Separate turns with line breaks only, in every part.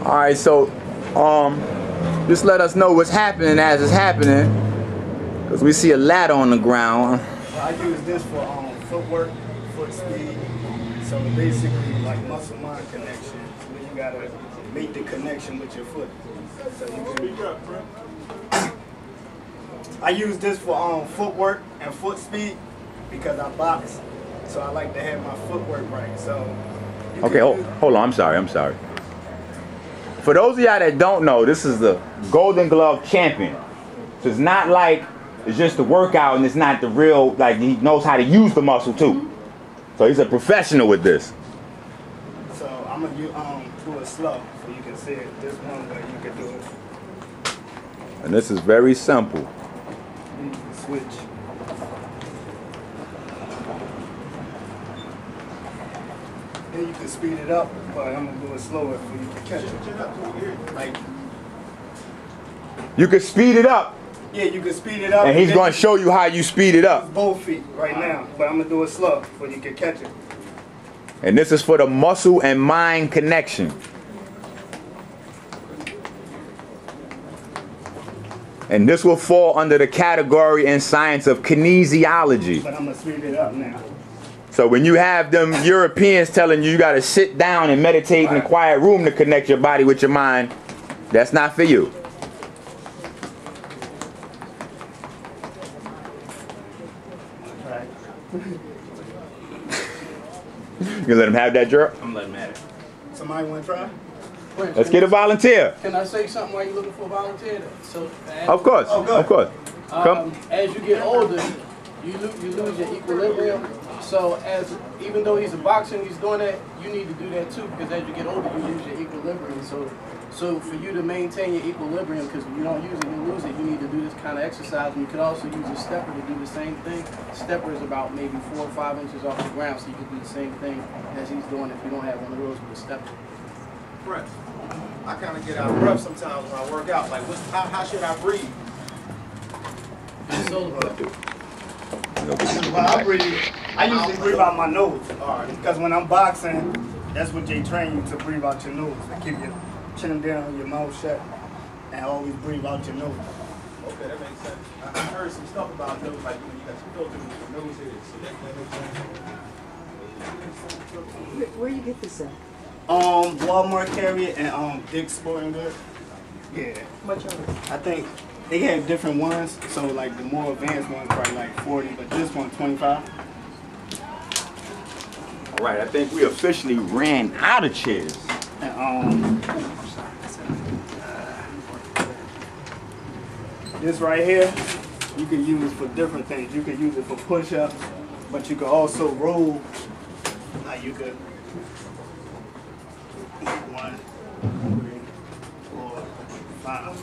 All right, so just let us know what's happening as it's happening, because we see a ladder on the ground.
I use this for footwork, foot speed. So basically, like muscle-mind connection, where you gotta make the connection with your foot. So you can, I use this for footwork and foot speed because I box. So I like to have my footwork right. So
okay, hold on. I'm sorry. For those of y'all that don't know, this is the Golden Glove champion. So it's not like it's just a workout, and it's not the real, like, he knows how to use the muscle too. So he's a professional with this.
So I'm gonna do it slow so you can see it. This one way you can do it.
And this is very simple.
You can switch. Then you can speed it up, but I'm gonna do it slower so you can catch it. Like,
you can speed it up.
yeah, you can speed it up.
And he's going to show you how you speed it up.
Both feet right now, but I'm gonna do it slow so you can catch it.
And this is for the muscle and mind connection. And this will fall under the category in science of kinesiology.
But I'm gonna speed it up now.
So when you have them Europeans telling you got to sit down and meditate in a quiet room to connect your body with your mind, that's not for you. You gonna let him have that, Gerald?
I'm letting him have it.
Somebody wanna try?
Let's get a volunteer.
Can I say something while you're looking for a volunteer? So,
Of course, of course. Come.
As you get older, you lose your equilibrium. So even though he's a boxer and he's doing that, you need to do that too, because as you get older, you lose your equilibrium. So for you to maintain your equilibrium, because when you don't use it, you lose it, you need to do this kind of exercise. And you could also use a stepper to do the same thing. Stepper is about maybe 4 or 5 inches off the ground, so you can do the same thing as he's doing if you don't have one of those with a stepper.
Breath. I kind of get out of breath sometimes when I work out. Like, how should I breathe?
Well, I usually breathe out my nose. Because when I'm boxing, that's what they train you to breathe out your nose. They keep your chin down, your mouth shut, and always breathe out your nose.
Okay, that makes sense. I heard some stuff about nose, like when you got your filter with your nose hairs. So that makes sense.
Where you get this at?
Walmart carry it and Dick's Sporting Goods. Yeah.
Much of it?
I think they have different ones, so like the more advanced ones probably like 40, but this one 25.
All right, I think we officially ran out of chairs.
And, this right here, you can use for different things. You can use it for push-ups, but you can also roll. Like you could 1, 3, 4, 5.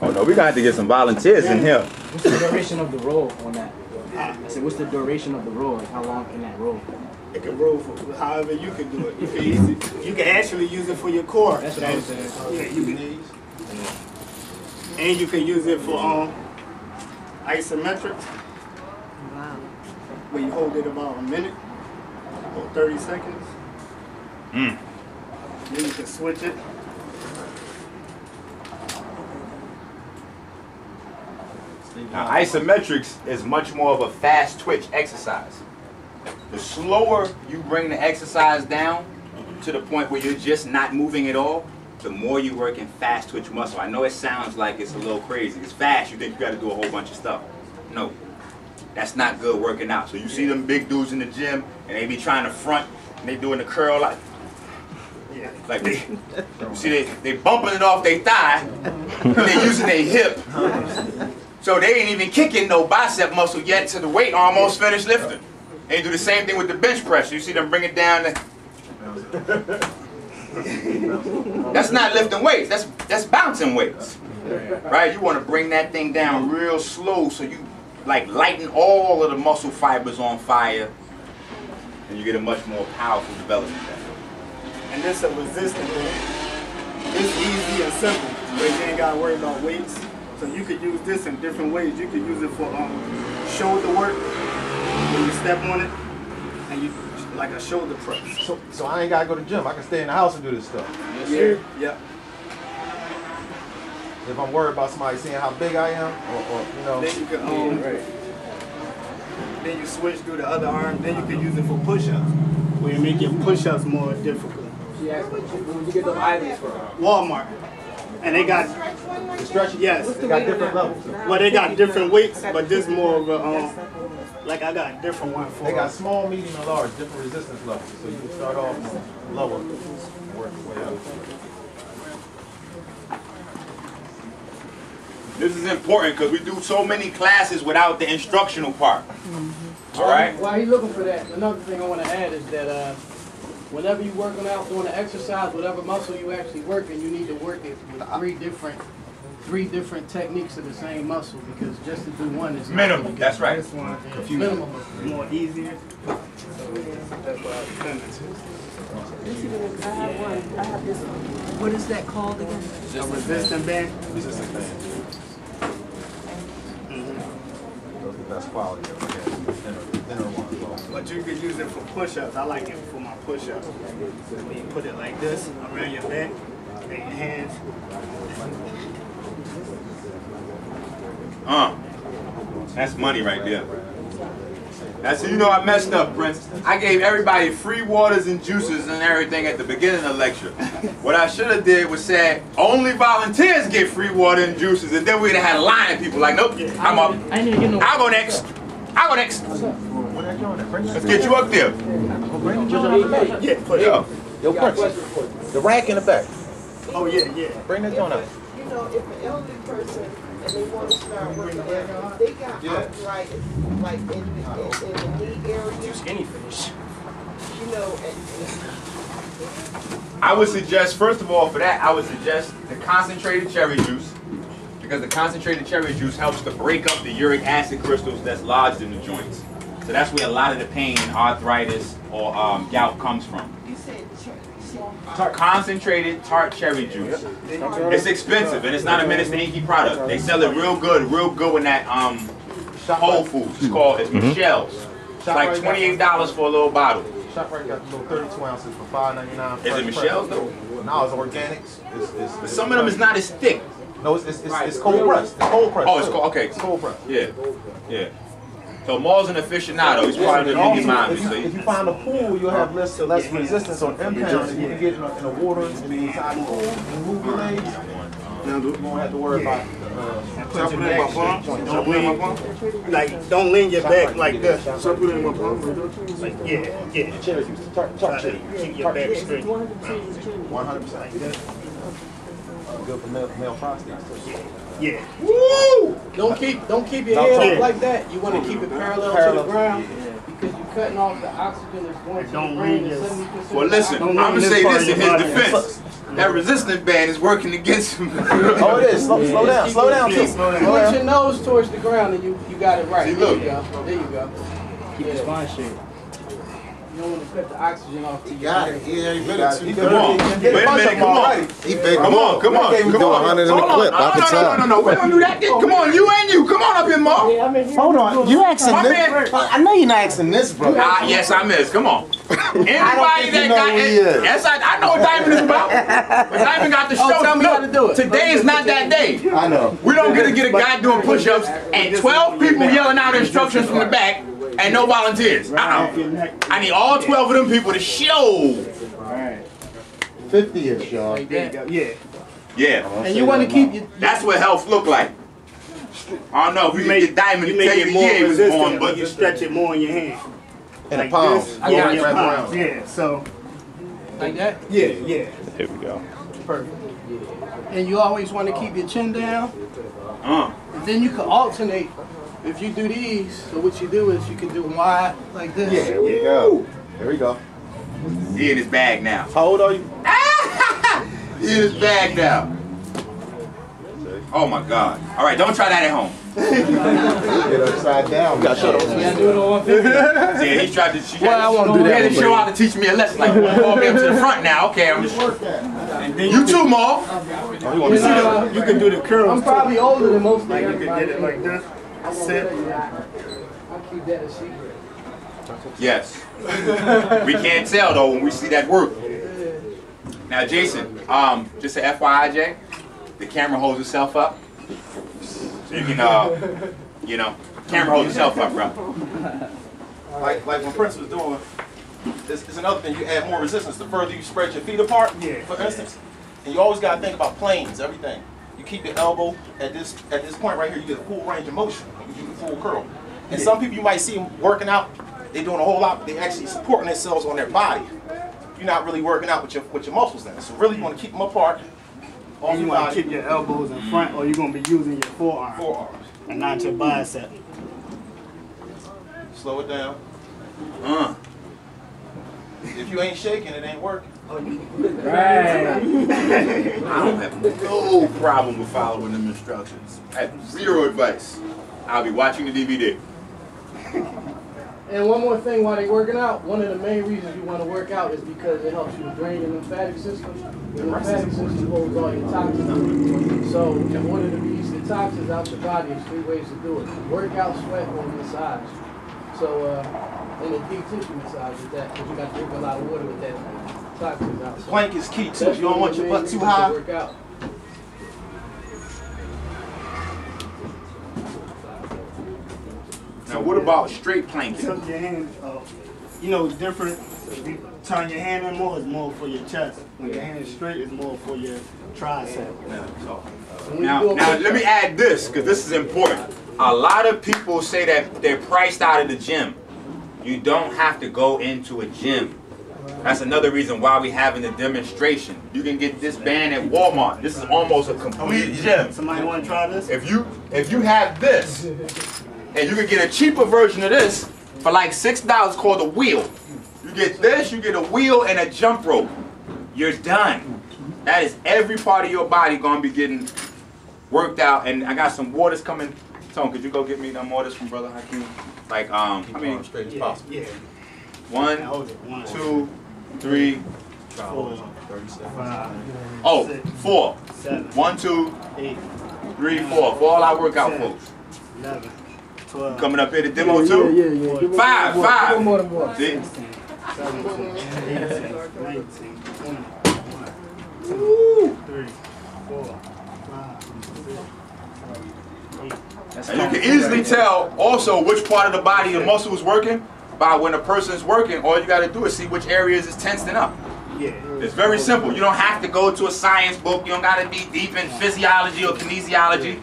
Oh no, we're gonna have to get some volunteers in here.
What's the duration of the roll on that? I said, what's the duration of the roll? Like, how long can that roll?
It can roll for however you can do it. You can use it. You can actually use it for your core.
That's what I was saying.
Yeah, you can. And you can use it for isometrics.
Wow.
Where you hold it about a minute or 30 seconds. Then you can switch it.
Now, isometrics is much more of a fast twitch exercise. The slower you bring the exercise down to the point where you're just not moving at all, the more you work in fast twitch muscle. I know it sounds like it's a little crazy. It's fast, you think you got to do a whole bunch of stuff. No, that's not good working out. So you see them big dudes in the gym and they be trying to front and they doing the curl like they, you see they bumping it off their thigh and they using their hip. So they ain't even kicking no bicep muscle yet till the weight almost finished lifting. They do the same thing with the bench press. You see them bring it down. That's not lifting weights. That's bouncing weights, right? You want to bring that thing down real slow so you like lighten all of the muscle fibers on fire, and you get a much more powerful development.
And this is a resistant thing. This easy and simple, where you ain't gotta worry about weights. So you could use this in different ways. You could use it for shoulder work, when you step on it, and you like a shoulder press.
So I ain't gotta go to the gym. I can stay in the house and do this stuff.
Yes, sir. Yeah.
If I'm worried about somebody seeing how big I am, or you know.
Then you can then you switch through the other arm. Then you can use it for push-ups, where you make your push-ups more difficult.
Yeah, when you get those items from
Walmart, and they got
The stretch,
yes,
they got different levels.
well they got different weights, but this more of a like I got a different one for.
They got small, medium, and large, different resistance levels. So you can start off lower, work your way up.
This is important because we do so many classes without the instructional part. All right?
While he's looking for that, another thing I want to add is that whenever you're working out, doing an exercise, whatever muscle you actually working, you need to work it with three different techniques of the same muscle, because just to do one is
Minimum, that's right.
This one is
minimum.
more easier. So that's why I done it.
I have one. I have this one. What is that called again?
A resistant band.
Resistance band. Those are the best quality. Thinner ones.
But you could use it for push-ups. I like it for my push-ups. When you put it like this around your back, and your hands.
That's money right there. That's, you know, I messed up, Prince. I gave everybody free waters and juices and everything at the beginning of the lecture. What I should have did was said, only volunteers get free water and juices, and then we'd have had a line of people like, nope, I'm up. I'll go next. I'll go next. Let's get you up there.
Yeah, put it up.
Yo, Prince, the rack in the back.
Oh, yeah.
Bring that joint out.
You know, if an elderly person and they want to start working out, if they got arthritis, like in the knee area,
skinny fish.
you know,
I would suggest, first of all, for that, I would suggest the concentrated cherry juice, because the concentrated cherry juice helps to break up the uric acid crystals that's lodged in the joints. So that's where a lot of the pain, arthritis, or gout comes from.
you said
Concentrated tart cherry juice. It's expensive, and it's not a Minister EnQi product. They sell it real good in that Whole Foods. It's Michelle's. It's like $28 for a little bottle.
ShopRite got little 32 ounces for $5.99.
Is it Michelle's though?
No, it's organics.
But some of them is not as thick.
No, it's cold pressed. It's cold pressed.
Oh, it's cold. Okay.
It's cold pressed.
Yeah. So Maul's an aficionado. He's part of the mini mommy.
If you find a pool, you'll have less resistance on impound. If you can get in the water and be inside the pool and move your legs, you won't have to worry about
Put your back straight. Don't lean, like, don't lean your back like this. Like, yeah.
cherry juice. Tart cherry.
Keep your back straight.
100%. Good for male prostates.
Yeah.
Woo!
Don't keep your head up like that. You want to keep it parallel to the ground, because you're cutting off the oxygen that's going to the brain.
Well, listen, I'm going to say this in his defense. That resistance band is working against him.
Oh, it is. Slow down. Slow down, too.
Put your nose towards the ground and you got it right.
See,
There
look.
you go. There you go.
Keep your spine straight.
You don't want to cut the oxygen off to your
Got it.
brain.
Yeah, you
Come on. Wait a minute, come on.
He big.
Come on.
We do 100 in the clip. I can tell.
No. We don't do that. Come on, you. Come on up here, Mark.
Hold on. You asking
My
this?
man.
I know you're not asking this, bro.
Yes, I miss. Come on. Anybody
think
that
you know
got
who he is.
yes, I know what Diamond is about. But Diamond got the show.
tell me how to do it.
Today is not that day.
I know.
We don't get to get a guy doing push-ups and 12 people yelling out instructions from the back and no volunteers. I need all 12 of them people to show.
50-ish, y'all.
Yeah.
And you want to keep your...
That's what health look like. I don't know if we can get Diamond to
make
tell you
it
the
more
EA was
resistant,
born,
but
but
you stretch it more in your hand.
In
Like
a palm.
this.
I got
in your
you.
palm. Yeah, so.
Like that?
Yeah.
here we go.
Perfect. And you always want to keep your chin down. And then you can alternate. If you do these, so what you do is you can do them wide like this.
There we go. There we go.
He in his bag now.
How old are you?
He in his bag now. Oh my God. All right, don't try that at home.
Get upside down.
Got shut off.
Yeah, do it on 150.
Yeah, he tried to.
Well, I won't do
He
that.
had to show out to teach me a lesson. Like, call me up to the front now. Okay, I'm just.
And then
You too, Mo.
you can do the curls.
I'm probably older than most of
Like you can
everybody.
get it like this. Sit.
I'll keep that a secret.
Yes. We can't tell though when we see that work. Now, Jason, just an FYI, Jay, the camera holds itself up. So you can, you know, camera holds itself up, bro.
Like when Prince was doing, this is another thing. You add more resistance the further you spread your feet apart.
Yeah.
For instance, and you always got to think about planes, everything. You keep your elbow at this point right here. You get a full range of motion. You do the full curl. And some people you might see them working out. They're doing a whole lot. They actually supporting themselves on their body. You're not really working out with your muscles then. So really, you want to keep them apart.
And you want to keep your elbows in front, or you're gonna be using your forearm.
Forearms.
And not your bicep.
Slow it down. If you ain't shaking, it ain't working.
Right.
I don't have no problem with following them instructions. I have zero advice. I'll be watching the DVD.
And one more thing while they're working out, one of the main reasons you want to work out is because it helps you to drain the lymphatic system. The lymphatic system holds all your toxins. So in order to release the toxins out your body, there's 3 ways to do it. Workout, sweat, or massage. So, and a deep tissue massage is that, because you got to drink a lot of water with that toxins out. So
Plank is key too. You don't want your butt too high.
Work out.
Now, what about straight planking?
Tilt your hand, you know, it's different. If you turn your hand in more, it's more for your chest. When your hand is straight, it's more for your tricep.
Now, let me add this, because this is important. A lot of people say that they're priced out of the gym. You don't have to go into a gym. That's another reason why we're having the demonstration. You can get this band at Walmart. This is almost a complete gym.
Somebody want to try this?
If you have this, and you can get a cheaper version of this for like $6 called a wheel. You get this, you get a wheel and a jump rope. You're done. That is every part of your body gonna be getting worked out. And I got some waters coming. Tone, could you go get me them waters from Brother Hakeem? Like, I mean,
Straight as possible.
Yeah.
1, 2, 3,
4, 5,
oh,
6,
4.
7,
1, 2,
8,
3, 4. For all our workout
10,
folks.
11, 12,
Coming up here to demo too?
Yeah.
5.
More than one.
See?
17, 18, 19, 20, 2, 3, 4, 5, 6, 8.
And you can easily tell also which part of the body the muscle is working by when a person is working. All you got to do is see which areas is tensing up.
Yeah.
It's very simple. You don't have to go to a science book. You don't got to be deep in physiology or kinesiology.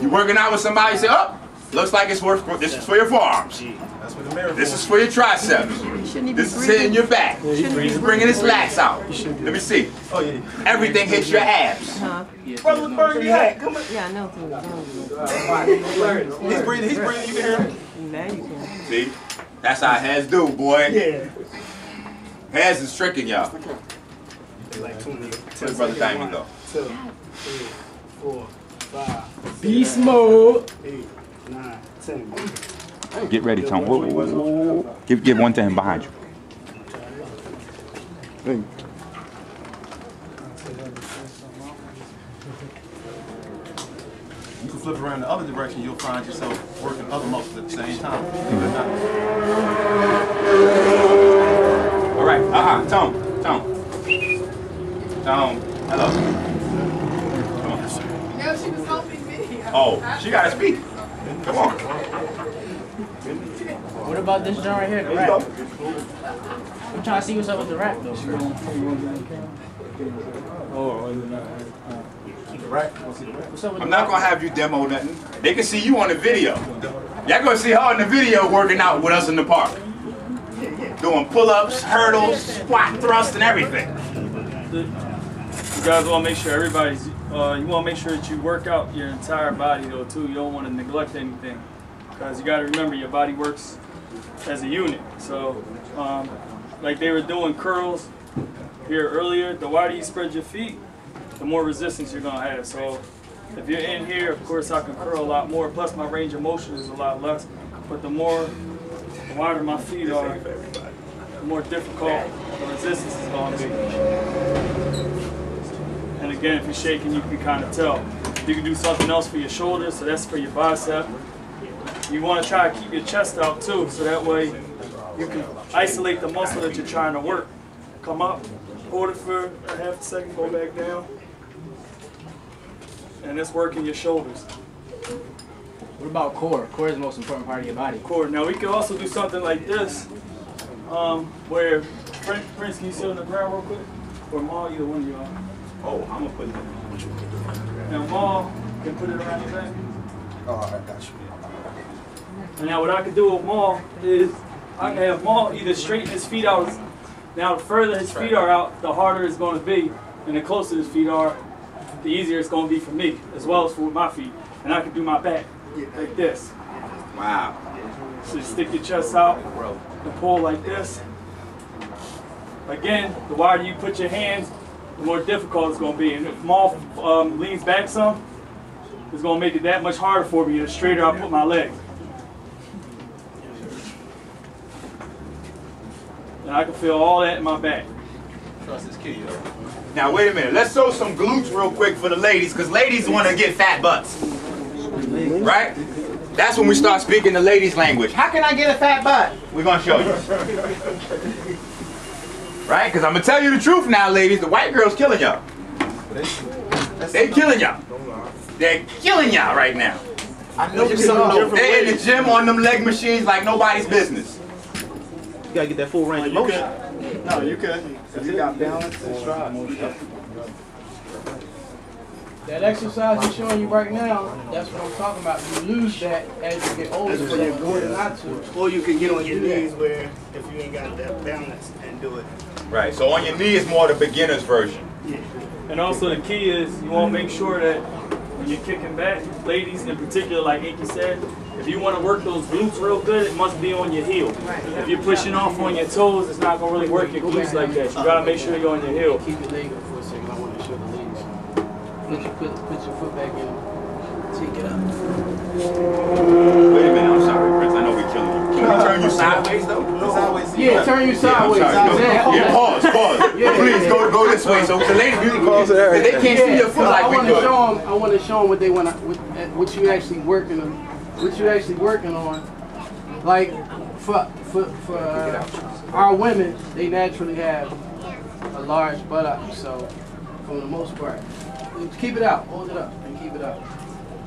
You're working out with somebody, you say, oh, looks like it's worth. This is for your forearms.
That's what the mirror.
This is for your triceps. This is hitting your back. He's bringing his lats out. Let me see.
Oh yeah.
Everything hits your abs.
Brother Berg, yeah. Come on.
Yeah, I know.
He's breathing. He's breathing. You can hear him.
Now you can.
See? That's how heads do, boy.
Yeah.
Heads is tricking y'all.
Like 20.
Where's Brother Diamond go?
2, 3, 4, 5,
Beast mode.
8, 9, 10.
Get ready, Tom. Whoa, whoa, whoa, whoa. Give one to him behind you.
You can flip around the other direction. You'll find yourself working other muscles at the same time.
All right. Tom. Hello. Come on.
No, she was helping me.
Oh, she gotta speak. Come on.
What about this joint right here, the rap? I'm trying to see what's up with the rap though. What's up with
I'm
the
not gonna have you demo nothing. They can see you on the video. Y'all gonna see her in the video working out with us in the park. Doing pull-ups, hurdles, squat thrusts, and everything.
You guys want to make sure everybody's, you want to make sure that you work out your entire body though too. You don't want to neglect anything. Because you got to remember your body works as a unit. So, like they were doing curls here earlier, the wider you spread your feet, the more resistance you're going to have. So If you're in here, of course I can curl a lot more, plus my range of motion is a lot less. But the wider my feet are, the more difficult the resistance is going to be. And again, if you're shaking, you can kind of tell. You can do something else for your shoulders, so that's for your bicep. You want to try to keep your chest out too, so that way you can isolate the muscle that you're trying to work. Come up, hold it for a half a second, go back down. And it's working your shoulders.
What about core? Core is the most important part of your body.
Core. Now we can also do something like this, where, Prince, can you sit on the ground real quick? Or Maul, either one of y'all.
Oh, I'm gonna put it in.
Now Maul can put it around your back.
Oh, I got you.
And now what I can do with Maul is, I can have Maul either straighten his feet out. Now the further his feet are out, the harder it's going to be. And the closer his feet are, the easier it's going to be for me, as well as for my feet. And I can do my back like this.
Wow.
So you stick your chest out and pull like this. Again, the wider you put your hands, the more difficult it's going to be. And if Maul leans back some, it's going to make it that much harder for me the straighter I put my legs. And I can feel all that in my back.
Trust is key, yo.
Now wait a minute, let's show some glutes real quick for the ladies, because ladies want to get fat butts. Right? That's when we start speaking the ladies' language. How can I get a fat butt? We're going to show you. Right? Because I'm going to tell you the truth now, ladies. The white girl's killing y'all. They killing y'all. They're killing y'all right now.
I know there's something different.
They're in the gym on them leg machines like nobody's business.
You gotta get that full range of motion.
No, you could. If you got balance and stride.
That exercise he's showing you right now, that's what I'm talking about. You lose that as you get older, so you're going not to.
Or you can get on your knees where if you ain't got that balance and do it.
Right, so on your knee is more the beginner's version.
Yeah.
And also the key is you want to make sure that when you're kicking back, ladies in particular, like EnQi said, if you want to work those glutes real good, it must be on your heel. If you're pushing off on your toes, it's not going to really work your glutes like that. You got to make sure you're on your heel.
Keep your leg up for a second. I want to show the ladies. Put your foot back in. Take it up.
Wait a minute, I'm sorry, Prince. I know we're killing you. Can we turn you sideways, though?
Sideways.
Yeah, turn you sideways.
Yeah, pause. Please go this way. So the ladies, they can't see your foot like we could.
I want to show them what they want, what you actually working on, Like for our women, they naturally have a large buttock. So for the most part, keep it out, hold it up, and keep it up.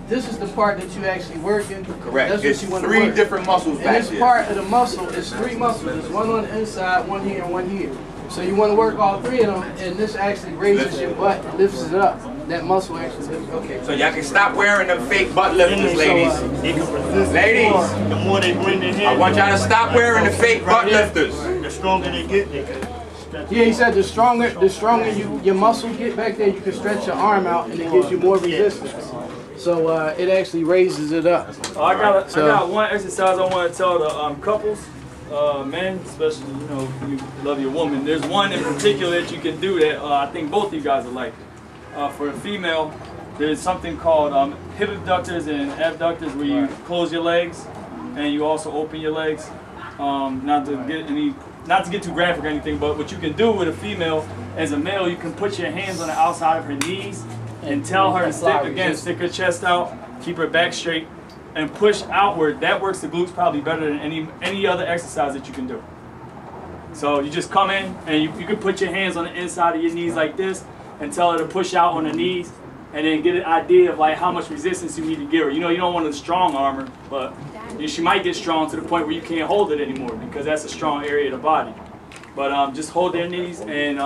This is the part that you actually working.
Correct.
That's
It's
what you want to
three
work.
different muscles back
And this
there.
part of the muscle is three muscles. There's one on the inside, one here, and one here. So you want to work all three of them, and this actually raises your butt, lifts it up. That muscle actually lifts. Okay.
So y'all can stop wearing them fake butt lifters, ladies. Ladies,
The more they bring their
I
hands
want y'all to stop wearing the fake butt lifters.
the stronger they get, they can stretch.
Yeah, he said the stronger your muscle get back there, you can stretch your arm out, and it gives you more resistance. So it actually raises it up.
I got one exercise I want to tell the couples, men, especially, you know, if you love your woman. There's one in particular that you can do that I think both of you guys will like. For a female, there's something called hip abductors and abductors, where you close your legs and you also open your legs. Not to get too graphic or anything, but what you can do with a female, as a male, you can put your hands on the outside of her knees and tell her to stick her chest out, keep her back straight, and push outward. That works the glutes probably better than any other exercise that you can do. So you just come in and you can put your hands on the inside of your knees like this and tell her to push out on the knees, and then get an idea of like how much resistance you need to give her. You know, you don't want a strong armor, but she might get strong to the point where you can't hold it anymore, because that's a strong area of the body. But just hold their knees, and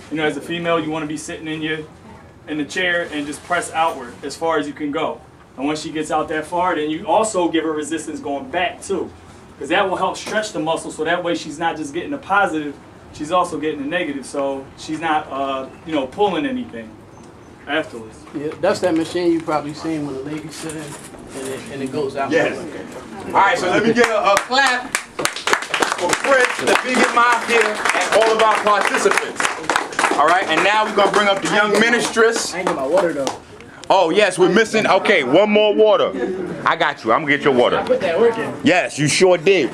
you know, as a female, you want to be sitting in the chair and just press outward as far as you can go. And once she gets out that far, then you also give her resistance going back too, because that will help stretch the muscle, so that way she's not just getting the positive, she's also getting the negative, so she's not you know, pulling anything afterwards.
Yeah, that's that machine you probably seen when a lady sit in and it goes out.
Yes. All right, so let me get a clap for Fritz, the Vegan Mafia, and all of our participants. All right, and now we're going to bring up the young ministress.
I ain't got my water though.
Oh yes, we're missing. Okay, one more water. I got you. I'm gonna get your water.
Put that work in.
Yes, you sure did.